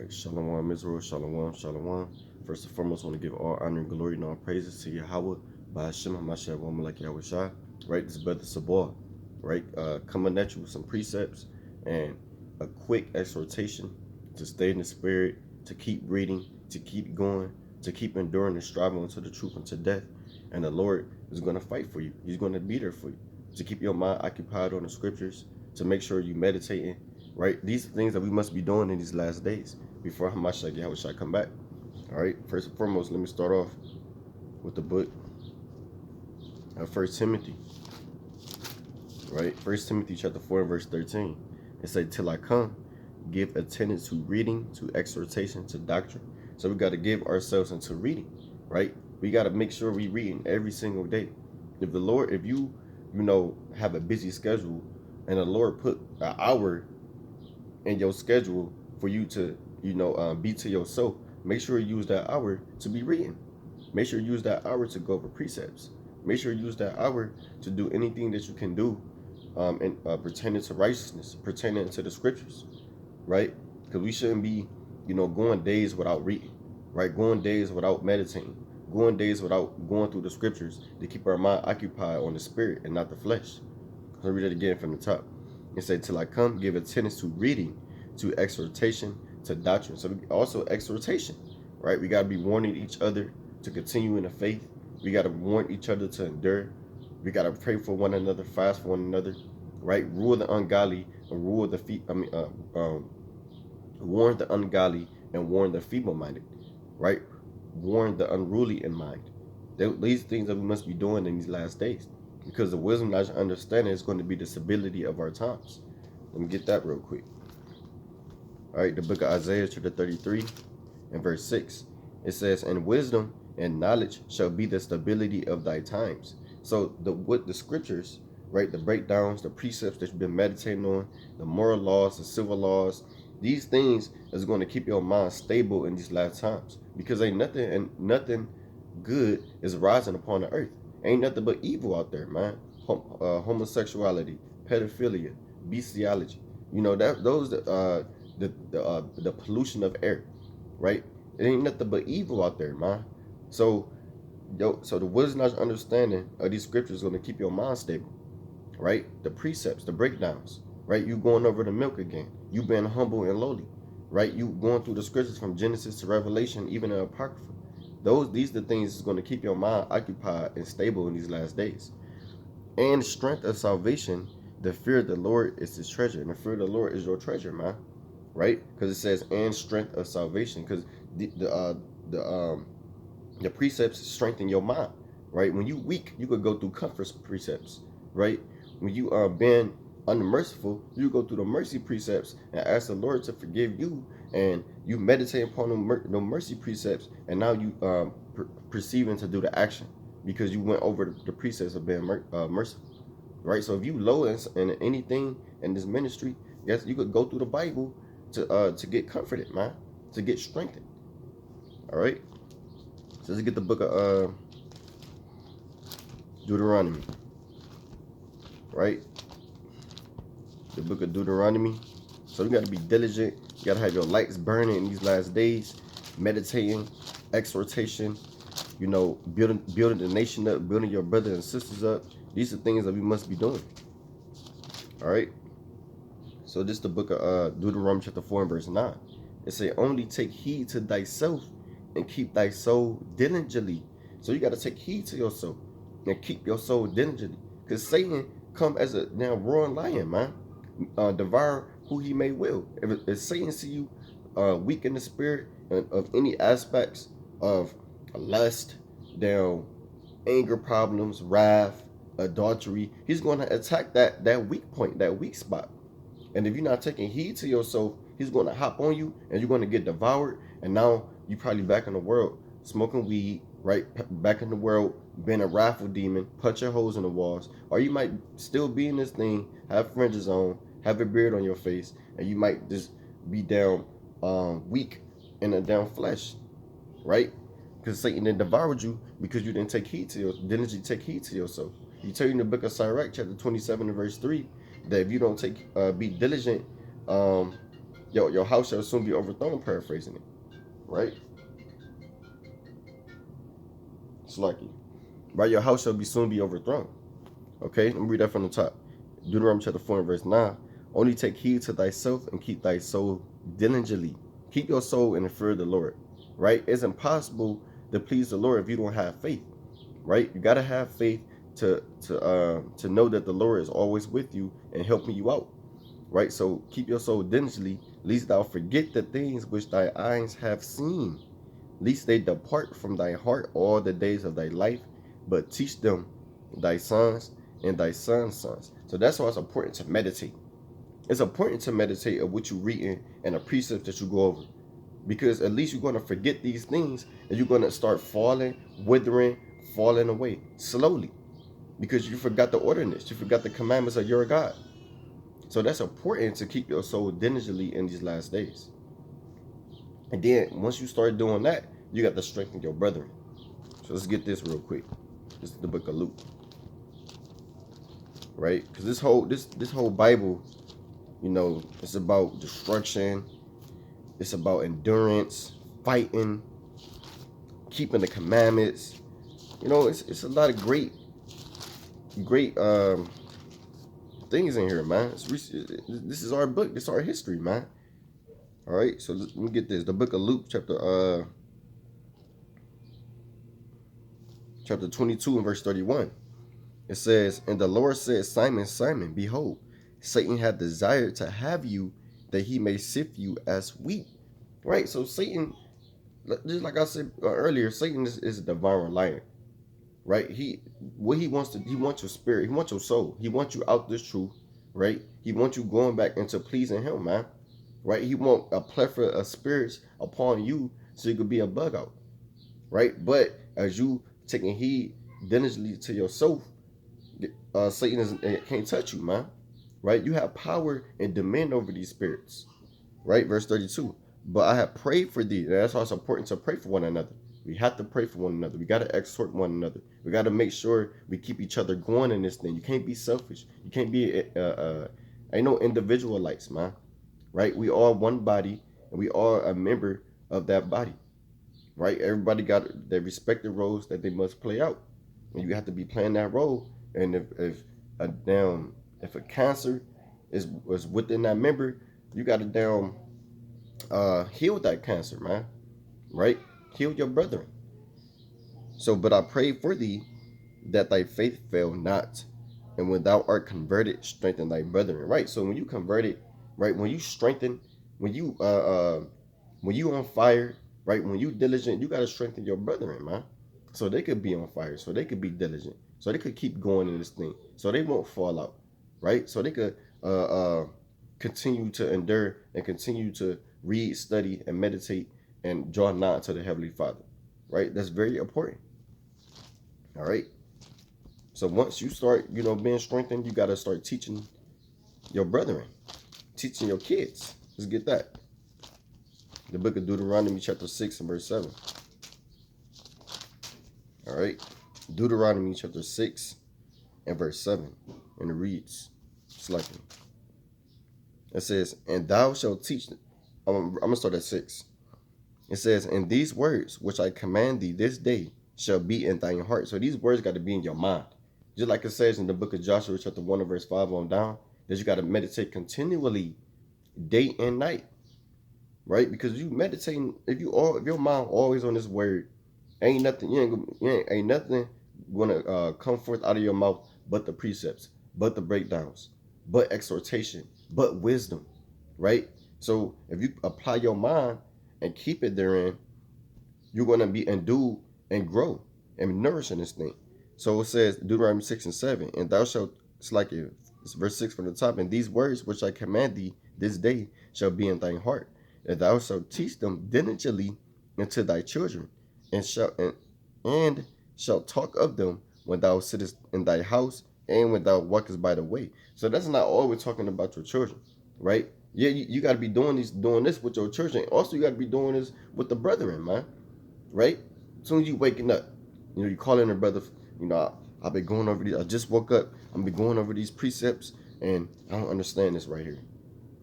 Right, Shalom, Israel, Shalom, Shalom. First and foremost, I want to give all honor and glory and all praises to Yahweh, by Hashem, HaMashiach, one like Yahweh Shai. Right, this brother Sabah, right, coming at you with some precepts and a quick exhortation to stay in the spirit, to keep reading, to keep going, to keep enduring and striving unto the truth unto death. And the Lord is going to fight for you. He's going to be there for you, to keep your mind occupied on the scriptures, to make sure you meditating. Right, these are things that we must be doing in these last days before Hamashiach Yahweh shall come back. All right, first and foremost, let me start off with the book of 1 Timothy. Right, 1 Timothy chapter 4 and verse 13. It says, "Till I come, give attendance to reading, to exhortation, to doctrine." So we got to give ourselves into reading. Right, we got to make sure we reading every single day. If the Lord, if you have a busy schedule, and the Lord put an hour in your schedule for you to be to yourself, make sure you use that hour to be reading. Make sure you use that hour to go over precepts. Make sure you use that hour to do anything that you can do pertaining to righteousness, pertaining to the scriptures, right? Because we shouldn't be going days without reading, right? Going days without meditating, going days without going through the scriptures to keep our mind occupied on the spirit and not the flesh. I'll read it again from the top. It said, "Till I come, give attendance to reading, to exhortation, to doctrine." So also exhortation, right? We got to be warning each other to continue in the faith. We got to warn each other to endure. We got to pray for one another, fast for one another, right? Rule the ungodly and rule the warn the ungodly and warn the feeble-minded, right? Warn the unruly in mind. These things that we must be doing in these last days. Because the wisdom, knowledge, and understanding is going to be the stability of our times. Let me get that real quick. All right, the book of Isaiah, chapter 33, and verse 6. It says, "And wisdom and knowledge shall be the stability of thy times." So the scriptures, right, the breakdowns, the precepts that you've been meditating on, the moral laws, the civil laws, these things is going to keep your mind stable in these last times. Because ain't nothing good is rising upon the earth. Ain't nothing but evil out there, man. Homosexuality, pedophilia, bestiality. The pollution of air, right? It ain't nothing but evil out there, man. So the wisdom and understanding of these scriptures is going to keep your mind stable, right? The precepts, the breakdowns, right? You going over the milk again. You being humble and lowly, right? You going through the scriptures from Genesis to Revelation, even in Apocrypha. These are the things that's going to keep your mind occupied and stable in these last days. And strength of salvation, the fear of the Lord is his treasure. And the fear of the Lord is your treasure, man. Right? Because it says, and strength of salvation. Because the precepts strengthen your mind. Right? When you weak, you could go through comfort precepts. Right? When you are being unmerciful, you go through the mercy precepts and ask the Lord to forgive you, and you meditate upon the mercy precepts, and now you perceiving to do the action because you went over the precepts of being merciful, right? So if you low in anything in this ministry, yes, you could go through the Bible to get comforted, man, to get strengthened. All right, so let's get the book of Deuteronomy, right? The book of Deuteronomy. So you got to be diligent. You got to have your lights burning in these last days, meditating, exhortation, building the nation up, building your brothers and sisters up. These are things that we must be doing. All right. So this is the book of Deuteronomy chapter 4 and verse 9. It say, "Only take heed to thyself and keep thy soul diligently." So you got to take heed to yourself and keep your soul diligently. Because Satan come as a roaring lion, man. Devour who he may will. If Satan see you weak in the spirit of any aspects of lust, anger problems, wrath, adultery, he's going to attack that weak point, that weak spot. And if you're not taking heed to yourself, he's going to hop on you and you're going to get devoured. And now you probably back in the world smoking weed, right? Back in the world being a wrathful demon, punching holes in the walls. Or you might still be in this thing, have fringes on, have a beard on your face, and you might just be down weak in the down flesh, right? Because Satan then devoured you because you didn't take heed to yourself. He tell you in the book of Sirach, chapter 27 and verse 3, that if you don't be diligent Your house shall soon be overthrown, paraphrasing it, right? It's lucky. Right, your house shall be soon be overthrown. Okay, let me read that from the top. Deuteronomy chapter 4 and verse 9. Only take heed to thyself and keep thy soul diligently. Keep your soul in the fear of the Lord. Right? It's impossible to please the Lord if you don't have faith. Right? You gotta have faith to know that the Lord is always with you and helping you out. Right? So keep your soul diligently, lest thou forget the things which thy eyes have seen, lest they depart from thy heart all the days of thy life, but teach them thy sons and thy sons' sons. So that's why it's important to meditate. It's important to meditate of what you're reading and the precepts that you go over. Because at least you're going to forget these things and you're going to start falling, withering, falling away slowly. Because you forgot the ordinance. You forgot the commandments of your God. So that's important to keep your soul diligently in these last days. And then once you start doing that, you got to strengthen your brethren. So let's get this real quick. This is the book of Luke. Right? Because this whole Bible, you know, it's about destruction. It's about endurance, fighting, keeping the commandments. You know, it's a lot of great things in here, man. This is our book. This is our history, man. All right, so let me get this. The book of Luke, chapter 22 and verse 31. It says, and the Lord said, Simon, Simon, behold, Satan hath desired to have you, that he may sift you as wheat. Right? So Satan, just like I said earlier, Satan is a devouring lion. Right? He wants your spirit, he wants your soul, he wants you out this truth, right? He wants you going back into pleasing him, man. Right? He wants a plethora of spirits upon you so you could be a bug out. Right? But as you taking heed diligently to yourself, Satan can't touch you, man. Right? You have power and dominion over these spirits. Right? Verse 32. But I have prayed for thee. That's why it's important to pray for one another. We have to pray for one another. We got to exhort one another. We got to make sure we keep each other going in this thing. You can't be selfish. You can't be ain't no individualites, man. Right? We all one body, and we are a member of that body. Right? Everybody got their respective roles that they must play out, and you have to be playing that role. And if a cancer is within that member, you got to heal that cancer, man. Right? Heal your brethren. So, but I pray for thee that thy faith fail not, and when thou art converted, strengthen thy brethren. Right? So when you converted, right, when you strengthen, when you on fire, right, when you diligent, you gotta strengthen your brethren, man. So they could be on fire, so they could be diligent, so they could keep going in this thing, so they won't fall out, right? So they could continue to endure and continue to read, study, and meditate and draw nigh to the Heavenly Father, right? That's very important. All right. So once you start, being strengthened, you got to start teaching your brethren, teaching your kids. Let's get that. The book of Deuteronomy chapter 6 and verse 7. All right. Deuteronomy chapter 6 and verse 7. And it reads, slightly. It says, and thou shalt teach, I'm going to start at 6. It says, and these words which I command thee this day shall be in thine heart. So these words got to be in your mind. Just like it says in the book of Joshua chapter 1 and verse 5 on down, that you got to meditate continually, day and night. Right? Because you meditating, if your mind always on this word, ain't nothing gonna come forth out of your mouth but the precepts, but the breakdowns, but exhortation, but wisdom. Right? So if you apply your mind and keep it therein, you're gonna be endued and grow and nourish in this thing. So it says Deuteronomy 6 and 7, and thou shalt, it's verse 6 from the top, and these words which I command thee this day shall be in thine heart, and thou shalt teach them diligently unto thy children, and shalt talk of them when thou sittest in thy house, and when thou walkest by the way. So that's not always talking about your children, right? Yeah, you got to be doing this with your children. Also, you got to be doing this with the brethren, man. Right? As soon as you waking up, you call in your brother. I've been going over these. I just woke up. I'm been going over these precepts, and I don't understand this right here.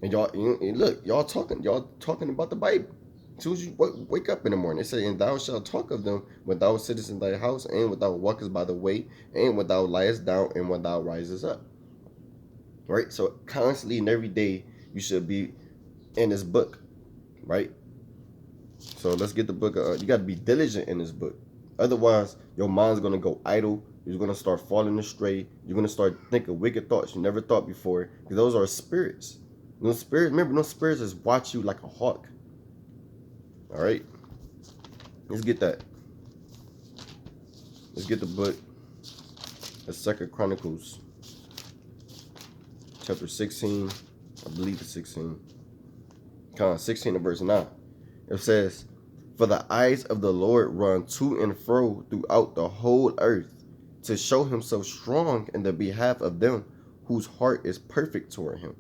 And look, y'all talking about the Bible. As soon as you wake up in the morning, it say, "And thou shalt talk of them when thou sittest in thy house, and when thou walkest by the way, and when thou liest down, and when thou risest up." Right. So constantly and every day you should be in this book, right? So let's get the book. You got to be diligent in this book. Otherwise, your mind's gonna go idle. You're gonna start falling astray. You're gonna start thinking wicked thoughts you never thought before. Because those are spirits. Those spirits. Remember, those spirits just watch you like a hawk. All right. Let's get that. Let's get the book. The Second Chronicles, chapter 16. I believe it's 16. 16 and verse 9. It says, "For the eyes of the Lord run to and fro throughout the whole earth, to show himself strong in the behalf of them whose heart is perfect toward him.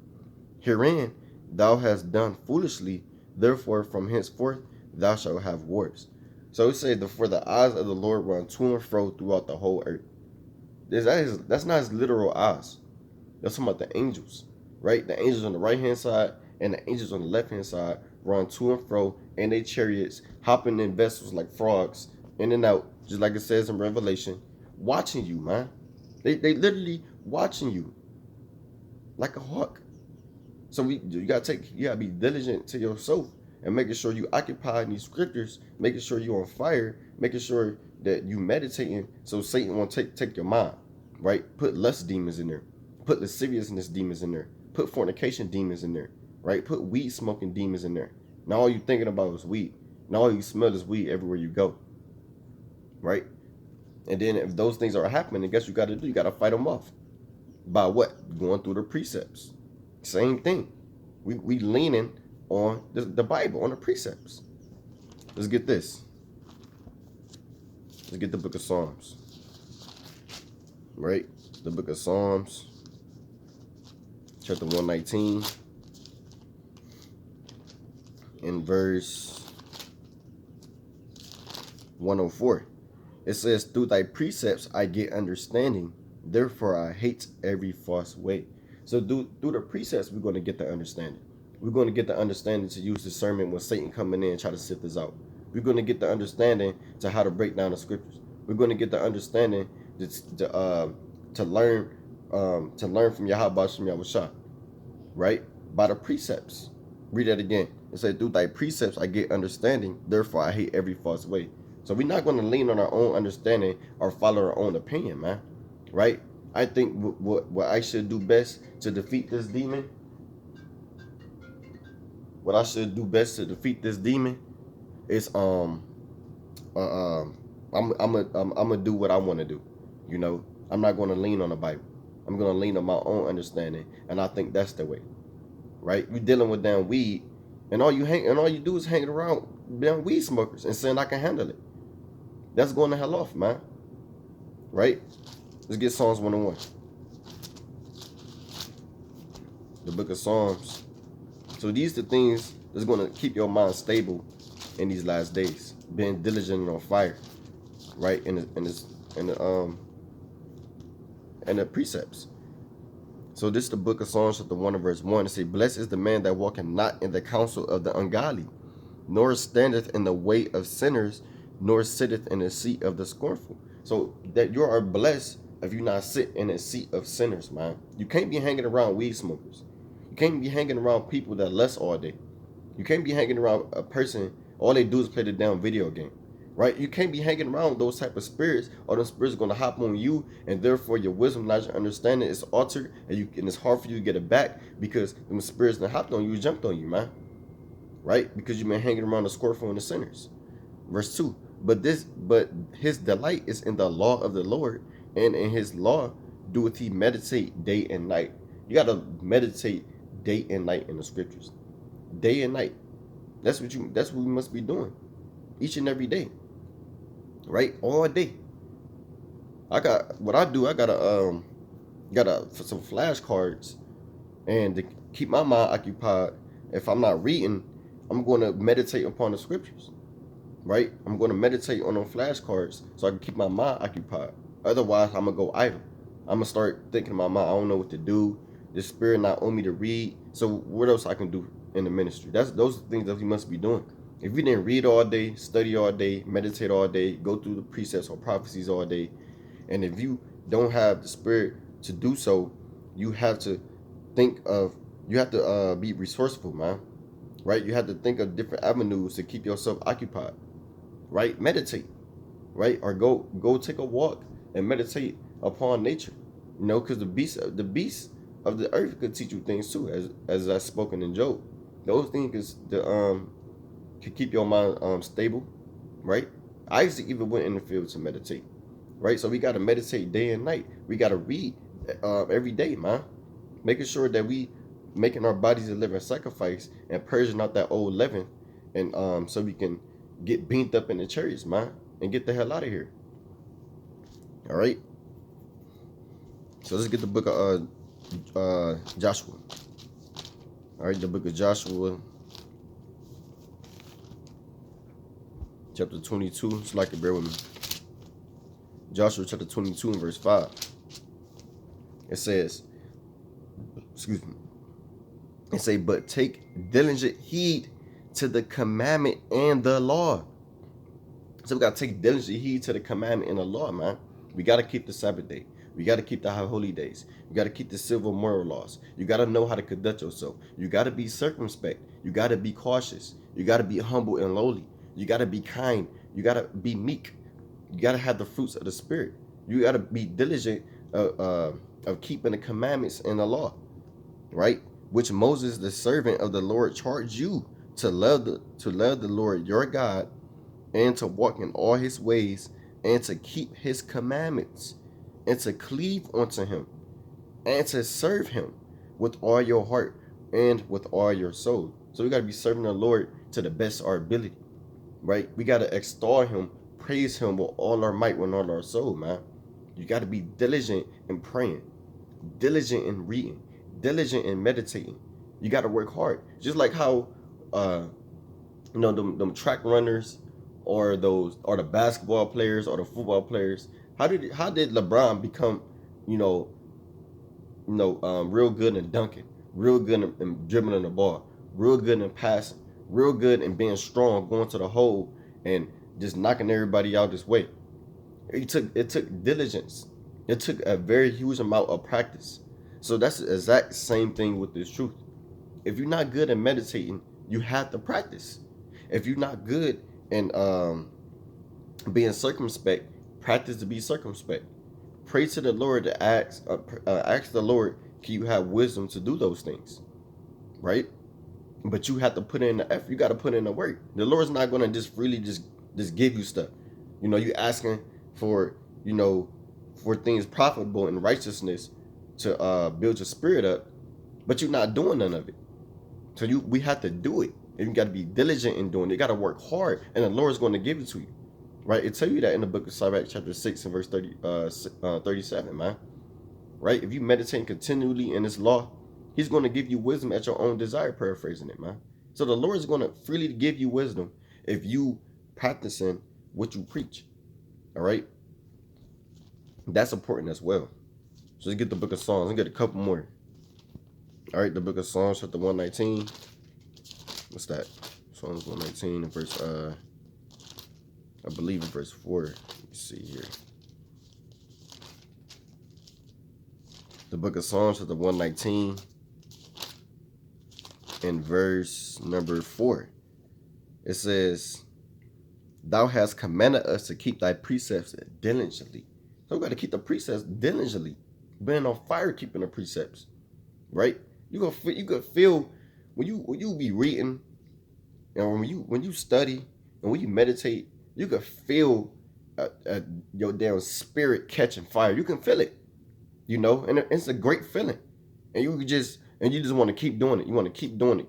Herein thou hast done foolishly, therefore from henceforth thou shalt have wars." So it says, "For the eyes of the Lord run to and fro throughout the whole earth." That's not his literal eyes. That's talking about the angels, right? The angels on the right hand side and the angels on the left hand side run to and fro in their chariots, hopping in vessels like frogs, in and out, just like it says in Revelation, watching you, man. They literally watching you like a hawk. So you gotta be diligent to yourself and making sure you occupy these scriptures, making sure you're on fire, making sure that you meditating so Satan won't take your mind, right? Put lust demons in there, put lasciviousness demons in there, put fornication demons in there, right? Put weed smoking demons in there. Now all you thinking about is weed. Now all you smell is weed everywhere you go, right? And then if those things are happening, then guess what you got to do? You got to fight them off. By what? Going through the precepts. Same thing. We leaning on the Bible, on the precepts. Let's get this. Let's get the book of Psalms. Right? The book of Psalms, chapter 119, in verse 104. It says, "Through thy precepts I get understanding, therefore I hate every false way." So through the precepts, we're going to get the understanding. We're going to get the understanding to use discernment when Satan coming in and try to sift us out. We're going to get the understanding to how to break down the scriptures. We're going to get the understanding to learn from Yahweh Shem Yahushua, right? By the precepts. Read that again. It said, "Through thy precepts I get understanding, therefore I hate every false way." So we're not going to lean on our own understanding or follow our own opinion, man. Right? I think what I should do best to defeat this demon, what I should do best to defeat this demon is I'm gonna do what I want to do. You know, I'm not going to lean on the Bible. I'm going to lean on my own understanding, and I think that's the way. Right? You dealing with damn weed, and all you do is hanging around damn weed smokers and saying I can handle it. That's going the hell off, man. Right? Let's get Psalms 101. The book of Psalms. So these are the things that's going to keep your mind stable in these last days. Being diligent and on fire. Right? In the precepts. So this is the book of Psalms chapter 1 and verse 1. It says, "Blessed is the man that walketh not in the counsel of the ungodly, nor standeth in the way of sinners, nor sitteth in the seat of the scornful." So that you are blessed if you not sit in a seat of sinners, man. You can't be hanging around weed smokers. You can't be hanging around people that lust all day. You can't be hanging around a person, all they do is play the damn video game. Right? You can't be hanging around those type of spirits, or those spirits are going to hop on you, and therefore your wisdom, knowledge, and understanding is altered, and it's hard for you to get it back because the spirits that hopped on you jumped on you, man. Right? Because you've been hanging around the scornful and the sinners. Verse 2. But his delight is in the law of the Lord, and in his law doeth he meditate day and night. You got to meditate day and night in the scriptures. Day and night. That's what we must be doing each and every day. Right? All day. I got some flashcards, and to keep my mind occupied, if I'm not reading, I'm going to meditate upon the scriptures. Right? I'm going to meditate on those flashcards so I can keep my mind occupied. Otherwise, I'm going to go idle. I'm going to start thinking in my mind, I don't know what to do. The spirit not on me to read. So what else I can do in the ministry? Those are things that we must be doing. If you didn't read all day, study all day, meditate all day, go through the precepts or prophecies all day, and if you don't have the spirit to do so, you have to think of you have to be resourceful, man. Right? You have to think of different avenues to keep yourself occupied. Right? Meditate. Right? Or go take a walk and meditate upon nature. You know, because the beasts of the earth could teach you things too, as I spoken in Job. Those things can keep your mind stable, right? Isaac even went in the field to meditate, right? So we got to meditate day and night. We got to read every day, man. Making sure that we making our bodies a living sacrifice and purging out that old leaven, and so we can get beamed up in the chariots, man, and get the hell out of here. All right. So let's get the book of Joshua. All right, the book of Joshua, chapter 22. It's like it, bear with me. Joshua chapter 22 and verse 5. It says, excuse me. It say, but take diligent heed to the commandment and the law. So we got to take diligent heed to the commandment and the law, man. We got to keep the Sabbath day. We got to keep the high holy days. You got to keep the civil moral laws. You got to know how to conduct yourself. You got to be circumspect. You got to be cautious. You got to be humble and lowly. You got to be kind. You got to be meek. You got to have the fruits of the Spirit. You got to be diligent of keeping the commandments and the law, right? Which Moses, the servant of the Lord, charged you to love the Lord your God, and to walk in all his ways, and to keep his commandments, and to cleave unto him, and to serve him with all your heart and with all your soul. So we got to be serving the Lord to the best of our ability, right? We got to extol him, praise him with all our might, with all our soul, man. You got to be diligent in praying, diligent in reading, diligent in meditating. You got to work hard. Just like how them track runners, or the basketball players, or the football players, how did LeBron become real good in dunking, real good in dribbling the ball, real good in passing, real good in being strong, going to the hole and just knocking everybody out this way? It took diligence. It took a very huge amount of practice. So that's the exact same thing with this truth. If you're not good at meditating, you have to practice. If you're not good in being circumspect, practice to be circumspect. Pray to the Lord to ask the Lord, can you have wisdom to do those things, right? But you have to put in the effort. You got to put in the work. The Lord's not going to just freely just give you stuff. You asking for for things profitable in righteousness to build your spirit up, but you're not doing none of it. So we have to do it, and you got to be diligent in doing it. You got to work hard, and the Lord's going to give it to you, right? It tell you that in the book of Sirach, chapter 6 and verse 37, man. Right? If you meditate continually in His law, He's going to give you wisdom at your own desire. Paraphrasing it, man. So the Lord is going to freely give you wisdom if you practicing what you preach. All right, that's important as well. So let's get the book of Psalms. Let's get a couple more. All right, the book of Psalms, chapter 119. What's that? Psalms 119 and verse I believe in verse 4. Let me see here. The book of Psalms, chapter 119 and verse number 4. It says, Thou hast commanded us to keep thy precepts diligently. So we got to keep the precepts diligently. Being on fire, keeping the precepts, right? You could feel when you be reading, and when you study and when you meditate, you could feel your damn spirit catching fire. You can feel it, and it's a great feeling. And you just want to keep doing it. You want to keep doing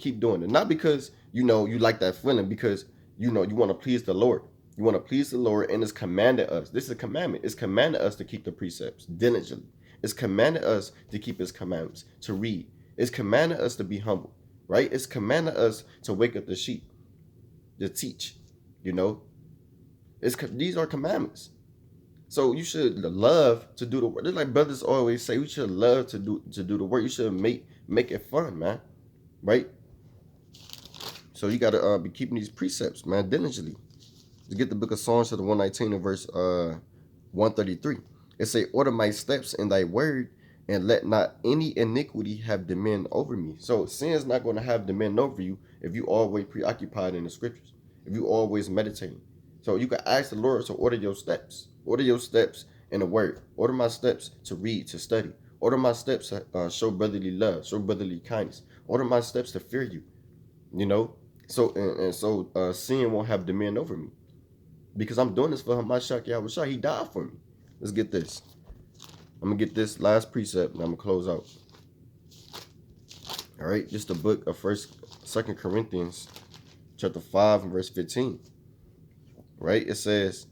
it. Not because you like that feeling, because you want to please the Lord. You want to please the Lord, and it's commanded us. This is a commandment. It's commanded us to keep the precepts diligently. It's commanded us to keep His commandments, to read. It's commanded us to be humble, right? It's commanded us to wake up the sheep, to teach. These are commandments. So you should love to do the work. Just like brothers always say, we should love to do the work. You should make it fun, man. right? So you got to be keeping these precepts, man, diligently. To get the book of Psalms to the 119 and verse 133. It say, order my steps in thy word, and let not any iniquity have dominion over me. So sin is not going to have dominion over you if you always preoccupied in the scriptures, if you always meditating. So you can ask the Lord to order your steps. Order your steps in the word. Order my steps to read, to study. Order my steps to show brotherly love, show brotherly kindness. Order my steps to fear you, you know? So sin won't have dominion over me, because I'm doing this for Hamashiach Yahushua. He died for me. Let's get this. I'm gonna get this last precept and I'm gonna close out. All right, just the book of Second Corinthians, chapter 5 and verse 15. Right, it says,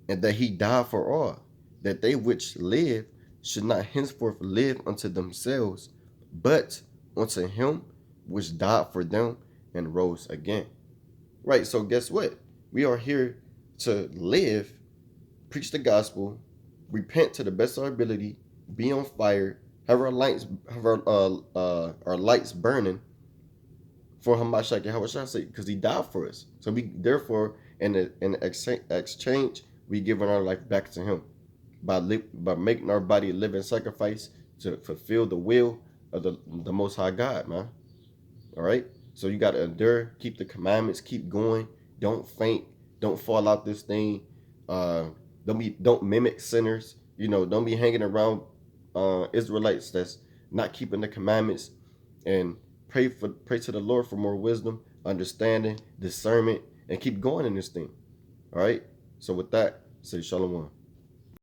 and that he died for all, that they which live should not henceforth live unto themselves, but unto him which died for them and rose again. Right, so guess what? We are here to live, preach the gospel, repent to the best of our ability, be on fire, have our lights burning for Hamashiach Yahushua, because he died for us. So we therefore in exchange we giving our life back to him by making our body a living sacrifice to fulfill the will of the Most High God, man. All right. So you got to endure, keep the commandments, keep going, don't faint, don't fall out this thing. Don't mimic sinners. You know, don't be hanging around Israelites that's not keeping the commandments, and pray to the Lord for more wisdom, understanding, discernment, and keep going in this thing. All right. So with that, say shalom.